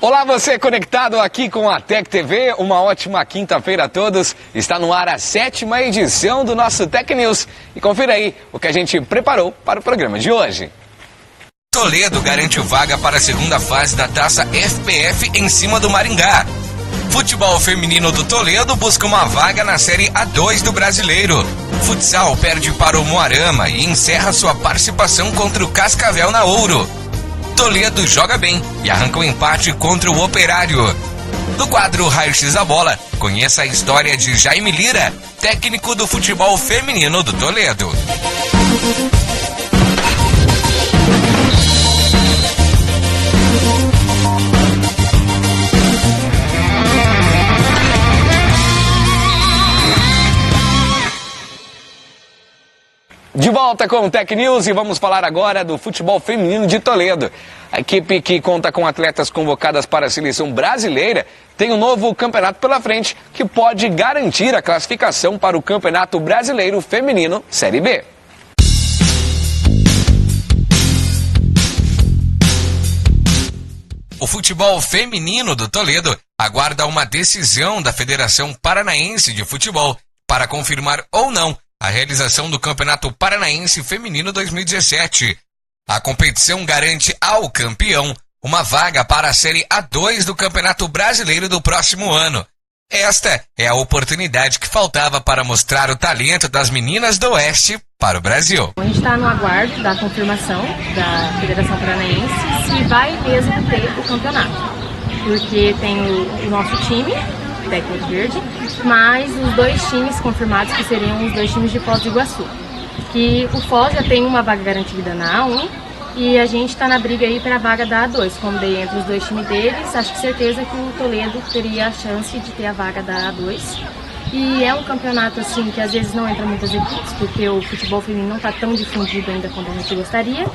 Olá, você conectado aqui com a Tec TV, uma ótima quinta-feira a todos. Está no ar a 7ª edição do nosso Tec News. E confira aí o que a gente preparou para o programa de hoje. Toledo garante vaga para a segunda fase da Taça FPF em cima do Maringá. Futebol feminino do Toledo busca uma vaga na Série A2 do Brasileiro. Futsal perde para o Moarama e encerra sua participação contra o Cascavel na Ouro. Toledo joga bem e arranca um empate contra o Operário. No quadro Raio X da Bola, conheça a história de Jaime Lira, técnico do futebol feminino do Toledo. De volta com o Tec News e vamos falar agora do futebol feminino de Toledo. A equipe que conta com atletas convocadas para a seleção brasileira tem um novo campeonato pela frente que pode garantir a classificação para o Campeonato Brasileiro Feminino Série B. O futebol feminino do Toledo aguarda uma decisão da Federação Paranaense de Futebol para confirmar ou não a realização do Campeonato Paranaense Feminino 2017. A competição garante ao campeão uma vaga para a Série A2 do Campeonato Brasileiro do próximo ano. Esta é a oportunidade que faltava para mostrar o talento das meninas do Oeste para o Brasil. A gente está no aguardo da confirmação da Federação Paranaense se vai mesmo ter o campeonato. Porque tem o nosso time, Técnico Verde, mais os dois times confirmados que seriam os dois times de Foz do Iguaçu. Que o Foz já tem uma vaga garantida na A1 e a gente está na briga aí para a vaga da A2. Como dei entre os dois times deles, acho que certeza que o Toledo teria a chance de ter a vaga da A2. E é um campeonato assim que às vezes não entra muitas equipes, porque o futebol feminino não está tão difundido ainda quanto a gente gostaria.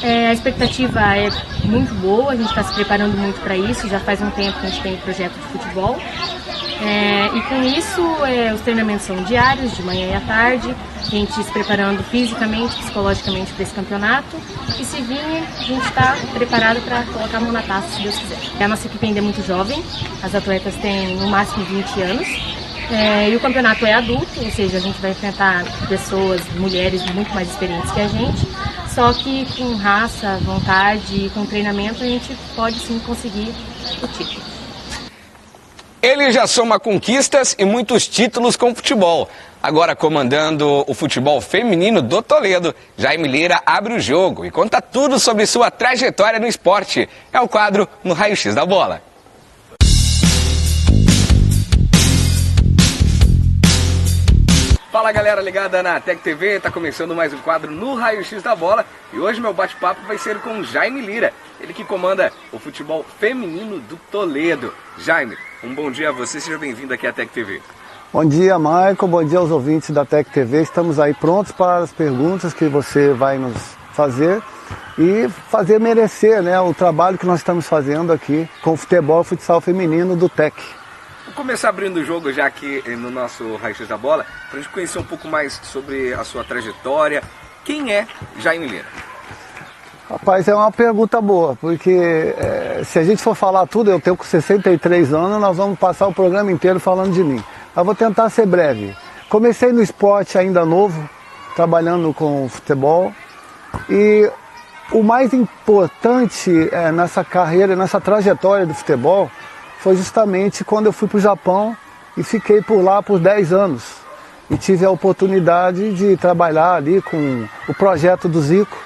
A expectativa é muito boa, a gente está se preparando muito para isso, já faz um tempo que a gente tem projeto de futebol. E com isso, os treinamentos são diários, de manhã e à tarde, a gente se preparando fisicamente, psicologicamente para esse campeonato. E se vir, a gente está preparado para colocar a mão na taça, se Deus quiser. A nossa equipe ainda é muito jovem, as atletas têm no máximo 20 anos. E o campeonato é adulto, ou seja, a gente vai enfrentar pessoas, mulheres muito mais experientes que a gente. Só que com raça, vontade e com treinamento, a gente pode sim conseguir o título. Ele já soma conquistas e muitos títulos com o futebol. Agora, comandando o futebol feminino do Toledo, Jaime Lira abre o jogo e conta tudo sobre sua trajetória no esporte. É o quadro no Raio X da Bola. Fala, galera ligada na Tec TV, tá começando mais um quadro no Raio X da Bola e hoje meu bate-papo vai ser com Jaime Lira, ele que comanda o futebol feminino do Toledo. Jaime, um bom dia a você, seja bem-vindo aqui à Tec TV. Bom dia, Marco, bom dia aos ouvintes da Tec TV, estamos aí prontos para as perguntas que você vai nos fazer e fazer merecer, né, o trabalho que nós estamos fazendo aqui com o futebol e futsal feminino do Tec. Vou começar abrindo o jogo já aqui no nosso Raio X da Bola, para a gente conhecer um pouco mais sobre a sua trajetória. Quem é Jaime Lira? Rapaz, é uma pergunta boa, porque se a gente for falar tudo, eu tenho com 63 anos, nós vamos passar o programa inteiro falando de mim. Eu vou tentar ser breve. Comecei no esporte ainda novo, trabalhando com futebol, e o mais importante nessa carreira, nessa trajetória do futebol, foi justamente quando eu fui para o Japão e fiquei por lá por 10 anos. E tive a oportunidade de trabalhar ali com o projeto do Zico,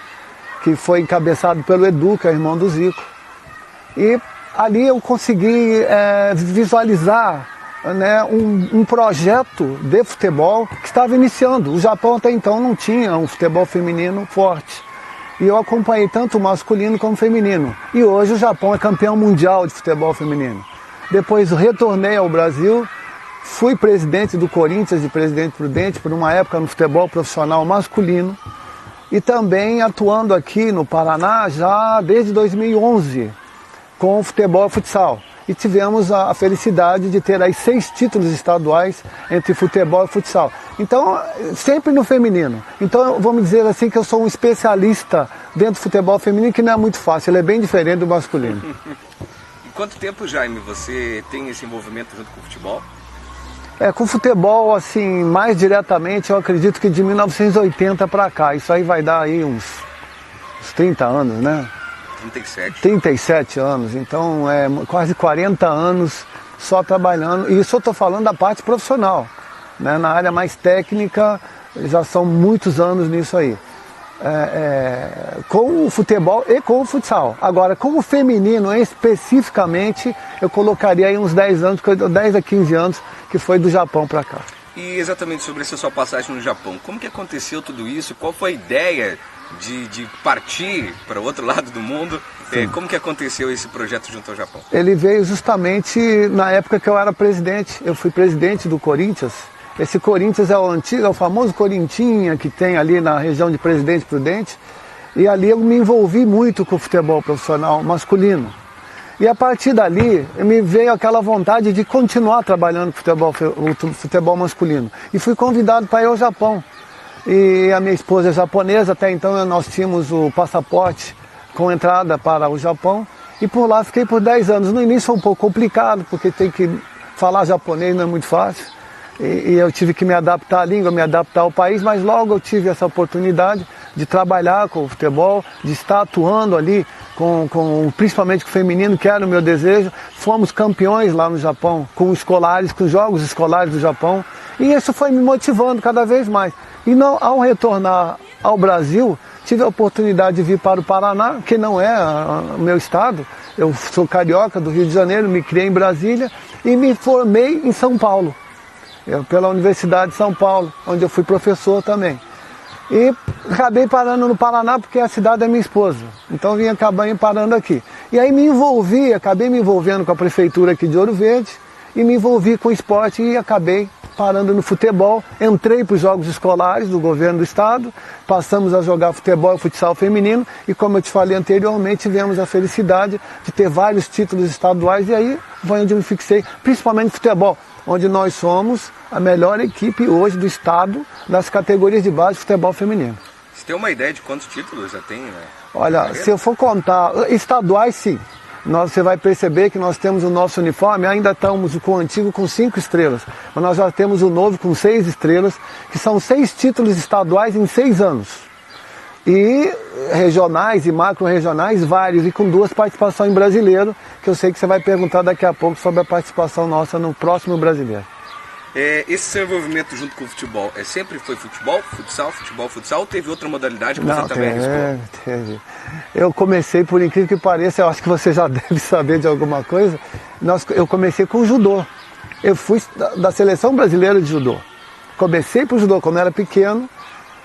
que foi encabeçado pelo Edu, que é irmão do Zico. E ali eu consegui visualizar, né, um projeto de futebol que estava iniciando. O Japão até então não tinha um futebol feminino forte. E eu acompanhei tanto o masculino como o feminino. E hoje o Japão é campeão mundial de futebol feminino. Depois retornei ao Brasil, fui presidente do Corinthians de Presidente Prudente por uma época no futebol profissional masculino e também atuando aqui no Paraná já desde 2011 com o futebol e futsal. E tivemos a felicidade de ter aí 6 títulos estaduais entre futebol e futsal. Então, sempre no feminino. Então, vamos dizer assim que eu sou um especialista dentro do futebol feminino, que não é muito fácil, ele é bem diferente do masculino. quanto tempo, Jaime, você tem esse envolvimento junto com o futebol? Com o futebol, assim, mais diretamente, eu acredito que de 1980 para cá. Isso aí vai dar aí uns 30 anos, né? 37 anos, então quase 40 anos só trabalhando. E isso eu estou falando da parte profissional, né? Na área mais técnica, já são muitos anos nisso aí. Com o futebol e com o futsal. Agora, com o feminino especificamente, eu colocaria aí uns 10 anos, 10 a 15 anos, que foi do Japão para cá. E exatamente sobre essa sua passagem no Japão, como que aconteceu tudo isso? Qual foi a ideia de partir para o outro lado do mundo? Como que aconteceu esse projeto junto ao Japão? Ele veio justamente na época que eu era presidente. Eu fui presidente do Corinthians. Esse Corinthians é o famoso Corintinha que tem ali na região de Presidente Prudente. E ali eu me envolvi muito com o futebol profissional masculino. E a partir dali me veio aquela vontade de continuar trabalhando com o futebol masculino. E fui convidado para ir ao Japão. E a minha esposa é japonesa, até então nós tínhamos o passaporte com entrada para o Japão. E por lá fiquei por 10 anos. No início foi um pouco complicado, porque tem que falar japonês, não é muito fácil. E eu tive que me adaptar à língua, me adaptar ao país, mas logo eu tive essa oportunidade de trabalhar com o futebol, de estar atuando ali, principalmente com o feminino, que era o meu desejo. Fomos campeões lá no Japão, com os jogos escolares do Japão, e isso foi me motivando cada vez mais. E ao retornar ao Brasil, tive a oportunidade de vir para o Paraná, que não é o meu estado. Eu sou carioca do Rio de Janeiro, me criei em Brasília e me formei em São Paulo. Pela Universidade de São Paulo, onde eu fui professor também. E acabei parando no Paraná porque a cidade é minha esposa. Então acabei parando aqui. E aí acabei me envolvendo com a prefeitura aqui de Ouro Verde e me envolvi com o esporte e acabei parando no futebol. Entrei para os jogos escolares do governo do estado, passamos a jogar futebol e futsal feminino e, como eu te falei anteriormente, tivemos a felicidade de ter vários títulos estaduais e aí foi onde eu me fixei, principalmente no futebol, onde nós somos a melhor equipe hoje do estado das categorias de base de futebol feminino. Você tem uma ideia de quantos títulos já tem, né? Olha, se eu for contar, estaduais sim, você vai perceber que nós temos o nosso uniforme, ainda estamos com o antigo com 5 estrelas, mas nós já temos o novo com 6 estrelas, que são 6 títulos estaduais em 6 anos. E regionais e macro-regionais vários, e com 2 participações em brasileiro, que eu sei que você vai perguntar daqui a pouco sobre a participação nossa no próximo brasileiro. Esse seu envolvimento junto com o futebol, sempre foi futebol, futsal, ou teve outra modalidade que você também arriscou? Teve. Eu comecei, por incrível que pareça, eu acho que você já deve saber de alguma coisa, eu comecei com judô. Eu fui da seleção brasileira de judô. Comecei pro judô quando eu era pequeno,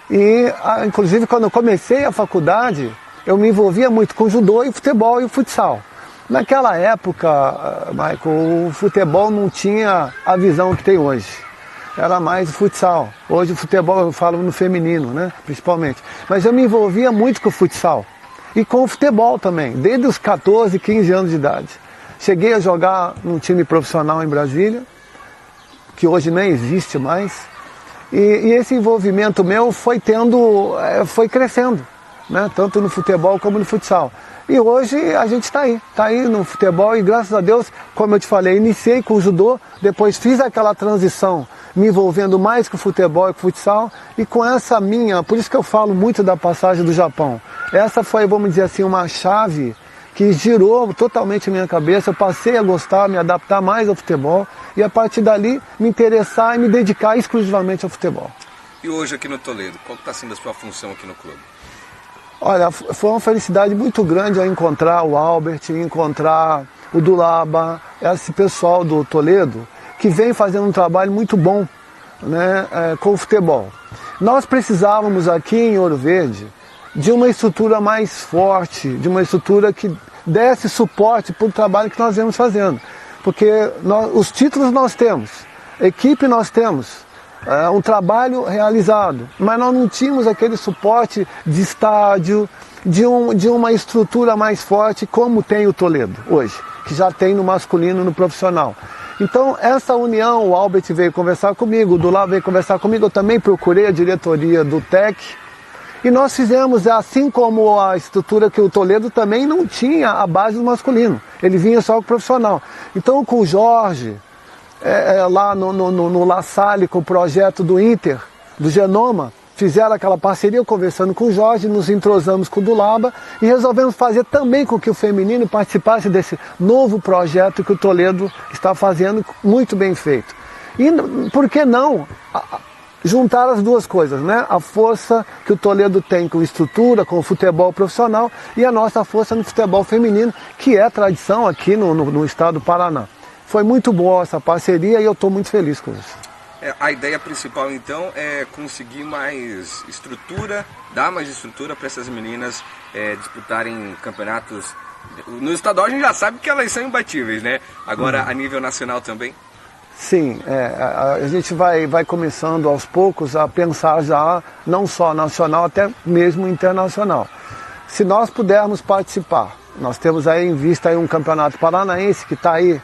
e inclusive quando eu comecei a faculdade, eu me envolvia muito com judô e futebol e o futsal. Naquela época, Michael, o futebol não tinha a visão que tem hoje. Era mais o futsal. Hoje o futebol, eu falo no feminino, né, principalmente. Mas eu me envolvia muito com o futsal. E com o futebol também, desde os 14, 15 anos de idade. Cheguei a jogar num time profissional em Brasília, que hoje nem existe mais. E esse envolvimento meu foi crescendo, né, tanto no futebol como no futsal. E hoje a gente está aí no futebol e graças a Deus, como eu te falei, iniciei com o judô, depois fiz aquela transição, me envolvendo mais com o futebol e com o futsal, e com essa por isso que eu falo muito da passagem do Japão. Essa foi, vamos dizer assim, uma chave que girou totalmente a minha cabeça, eu passei a gostar, me adaptar mais ao futebol, e a partir dali me interessar e me dedicar exclusivamente ao futebol. E hoje aqui no Toledo, qual está sendo a sua função aqui no clube? Olha, foi uma felicidade muito grande eu encontrar o Albert, encontrar o Dulaba, esse pessoal do Toledo, que vem fazendo um trabalho muito bom, né, com o futebol. Nós precisávamos aqui em Ouro Verde de uma estrutura mais forte, de uma estrutura que desse suporte para o trabalho que nós vemos fazendo. Porque os títulos nós temos, equipe nós temos, um trabalho realizado, mas nós não tínhamos aquele suporte de estádio, de uma estrutura mais forte como tem o Toledo hoje, que já tem no masculino e no profissional. Então essa união, o Albert veio conversar comigo, o Dulá veio conversar comigo, eu também procurei a diretoria do TEC E nós fizemos, assim como a estrutura que o Toledo também não tinha a base do masculino. Ele vinha só com o profissional. Então com o Jorge, lá no La Salle, com o projeto do Inter, do Genoma, fizeram aquela parceria conversando com o Jorge, nos entrosamos com o Dulaba e resolvemos fazer também com que o feminino participasse desse novo projeto que o Toledo está fazendo, muito bem feito. E por que não juntar as duas coisas, né? A força que o Toledo tem com estrutura, com o futebol profissional e a nossa força no futebol feminino, que é tradição aqui no estado do Paraná. Foi muito boa essa parceria e eu estou muito feliz com isso. A ideia principal, então, é conseguir mais estrutura, dar mais estrutura para essas meninas disputarem campeonatos. No estadual a gente já sabe que elas são imbatíveis, né? Agora, a nível nacional também? Sim, a gente vai começando aos poucos a pensar já, não só nacional, até mesmo internacional. Se nós pudermos participar, nós temos aí em vista aí um campeonato paranaense que está aí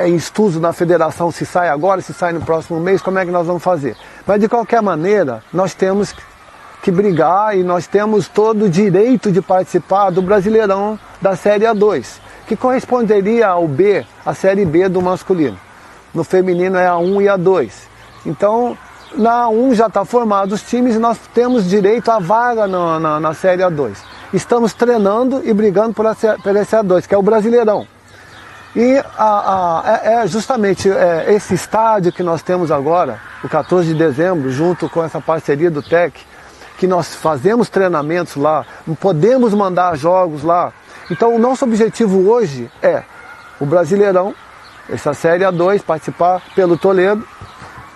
em estudo na federação, se sai agora, se sai no próximo mês, como é que nós vamos fazer. Mas de qualquer maneira, nós temos que brigar e nós temos todo o direito de participar do Brasileirão da Série A2, que corresponderia ao B, a Série B do masculino. No feminino é a 1 e a 2. Então, na 1 já está formado os times e nós temos direito à vaga na Série A2. Estamos treinando e brigando por esse A2, que é o Brasileirão. E justamente esse estádio que nós temos agora, o 14 de dezembro, junto com essa parceria do TEC, que nós fazemos treinamentos lá, podemos mandar jogos lá. Então o nosso objetivo hoje é o Brasileirão, essa Série A2, participar pelo Toledo,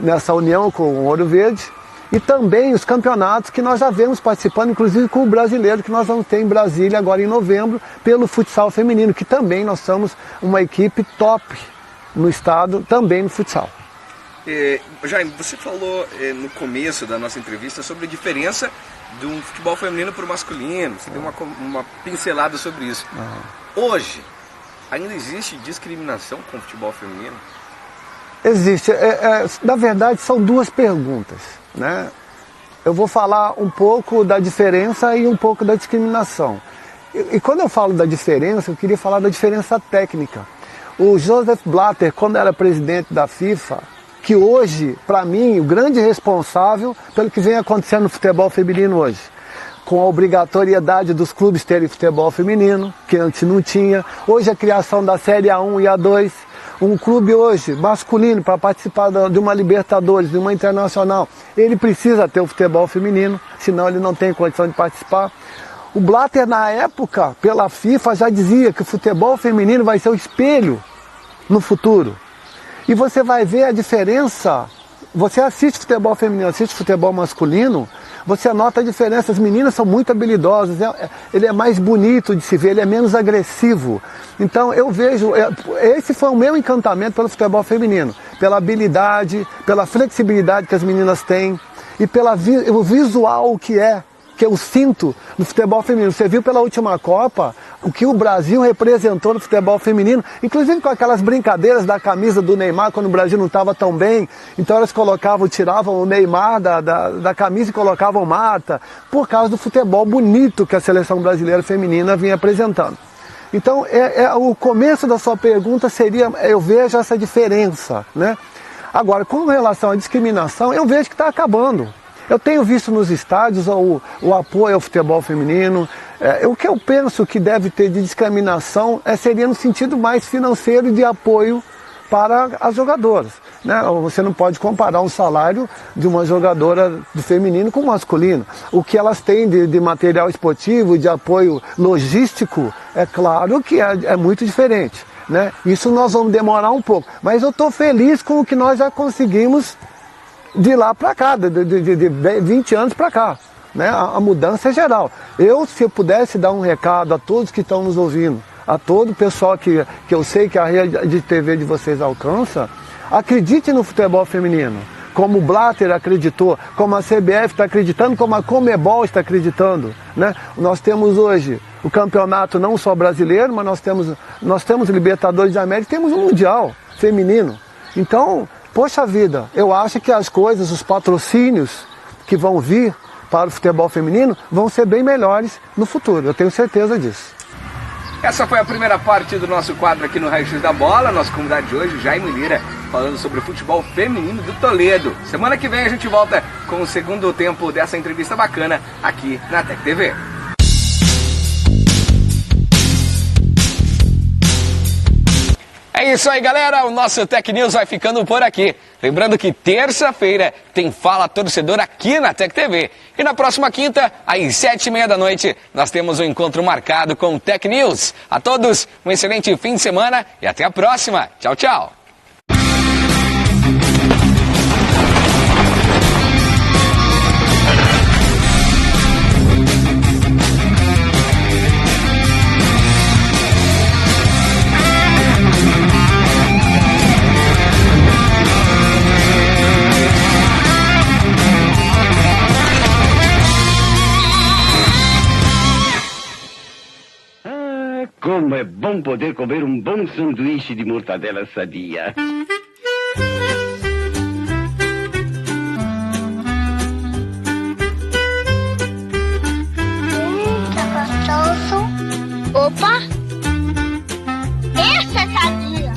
nessa união com o Ouro Verde, e também os campeonatos que nós já vemos participando, inclusive com o brasileiro que nós vamos ter em Brasília agora em novembro, pelo futsal feminino, que também nós somos uma equipe top no estado, também no futsal. Jaime, você falou no começo da nossa entrevista sobre a diferença de um futebol feminino para o masculino, você deu uma pincelada sobre isso. Hoje, ainda existe discriminação com o futebol feminino? Existe. Na verdade, são duas perguntas, né? Eu vou falar um pouco da diferença e um pouco da discriminação. E quando eu falo da diferença, eu queria falar da diferença técnica. O Joseph Blatter, quando era presidente da FIFA, que hoje, para mim, o grande responsável pelo que vem acontecendo no futebol feminino hoje, com a obrigatoriedade dos clubes terem futebol feminino, que antes não tinha, hoje a criação da Série A1 e A2, um clube hoje masculino para participar de uma Libertadores, de uma Internacional, ele precisa ter o futebol feminino, senão ele não tem condição de participar. O Blatter, na época, pela FIFA, já dizia que o futebol feminino vai ser o espelho no futuro. E você vai ver a diferença. Você assiste futebol feminino, assiste futebol masculino, você nota a diferença. As meninas são muito habilidosas, ele é mais bonito de se ver, ele é menos agressivo. Então eu vejo, esse foi o meu encantamento pelo futebol feminino, pela habilidade, pela flexibilidade que as meninas têm e pelo visual que eu sinto no futebol feminino. Você viu pela última Copa o que o Brasil representou no futebol feminino, inclusive com aquelas brincadeiras da camisa do Neymar quando o Brasil não estava tão bem, então elas tiravam o Neymar da camisa e colocavam Marta, por causa do futebol bonito que a seleção brasileira feminina vinha apresentando. Então o começo da sua pergunta seria, eu vejo essa diferença, né? Agora, com relação à discriminação, eu vejo que está acabando. Eu tenho visto nos estádios o apoio ao futebol feminino. O que eu penso que deve ter de discriminação seria no sentido mais financeiro de apoio para as jogadoras, né? Você não pode comparar um salário de uma jogadora do feminino com o masculino. O que elas têm de material esportivo, de apoio logístico, é claro que é muito diferente, né? Isso nós vamos demorar um pouco. Mas eu estou feliz com o que nós já conseguimos de lá para cá, de 20 anos para cá, né? A mudança é geral. Se eu pudesse dar um recado a todos que estão nos ouvindo, a todo o pessoal que eu sei que a rede de TV de vocês alcança, acredite no futebol feminino, como o Blatter acreditou, como a CBF está acreditando, como a Conmebol está acreditando, né? Nós temos hoje o campeonato não só brasileiro, mas nós temos Libertadores da América, temos o Mundial feminino. Então, poxa vida, eu acho que as coisas, os patrocínios que vão vir, para o futebol feminino vão ser bem melhores no futuro, eu tenho certeza disso. Essa foi a primeira parte do nosso quadro aqui no Raio-X da Bola. Nosso convidado de hoje, Jaime Lira, falando sobre o futebol feminino do Toledo. Semana que vem a gente volta com o segundo tempo dessa entrevista bacana aqui na Tec TV. É isso aí, galera, o nosso Tec News vai ficando por aqui. Lembrando que terça-feira tem Fala Torcedor aqui na Tec TV. E na próxima quinta, às 7h30 da noite, nós temos um encontro marcado com o Tec News. A todos, um excelente fim de semana e até a próxima. Tchau, tchau. Como é bom poder comer um bom sanduíche de mortadela Sadia. Tá gostoso. Opa! Essa é Sadia.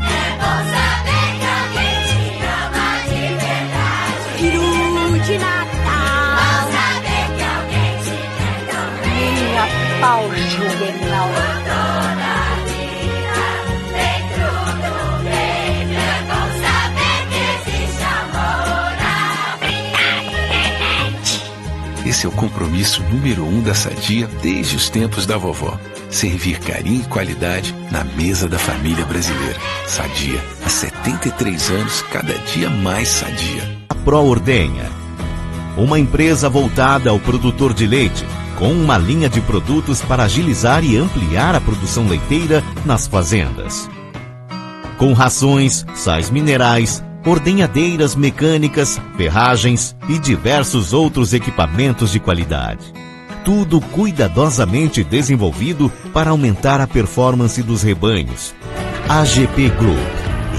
É bom saber que alguém te ama de verdade. Peru de Natal. Bom saber que alguém te quer também. Minha pau juvenal. Toda a vida, dentro do peito. É bom saber que existe amor na vida. Esse é o compromisso número 1 da Sadia desde os tempos da vovó. Servir carinho e qualidade na mesa da família brasileira. Sadia, há 73 anos, cada dia mais sadia. A Proordenha, uma empresa voltada ao produtor de leite, com uma linha de produtos para agilizar e ampliar a produção leiteira nas fazendas. Com rações, sais minerais, ordenhadeiras mecânicas, ferragens e diversos outros equipamentos de qualidade. Tudo cuidadosamente desenvolvido para aumentar a performance dos rebanhos. AGP Group.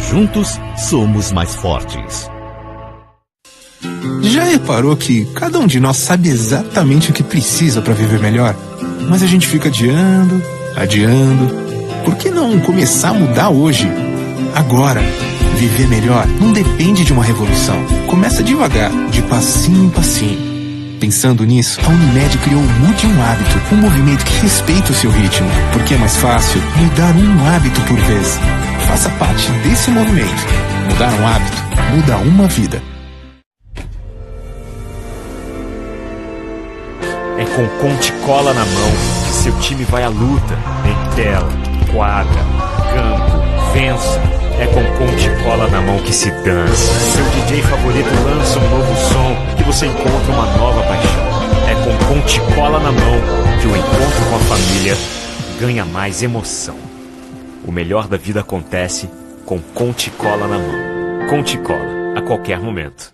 Juntos, somos mais fortes. Já reparou que cada um de nós sabe exatamente o que precisa para viver melhor? Mas a gente fica adiando. Por que não começar a mudar hoje? Agora. Viver melhor não depende de uma revolução. Começa devagar, de passinho em passinho. Pensando nisso, a Unimed criou o Mude um Hábito, um movimento que respeita o seu ritmo, porque é mais fácil mudar um hábito por vez. Faça parte desse movimento. Mudar um hábito, muda uma vida. É com Conte-Cola na mão que seu time vai à luta. Em tela, quadra, campo, vença. É com Conte-Cola na mão que se dança. Seu DJ favorito lança um novo som e você encontra uma nova paixão. É com Conte-Cola na mão que o encontro com a família ganha mais emoção. O melhor da vida acontece com Conte-Cola na mão. Conte-Cola, a qualquer momento.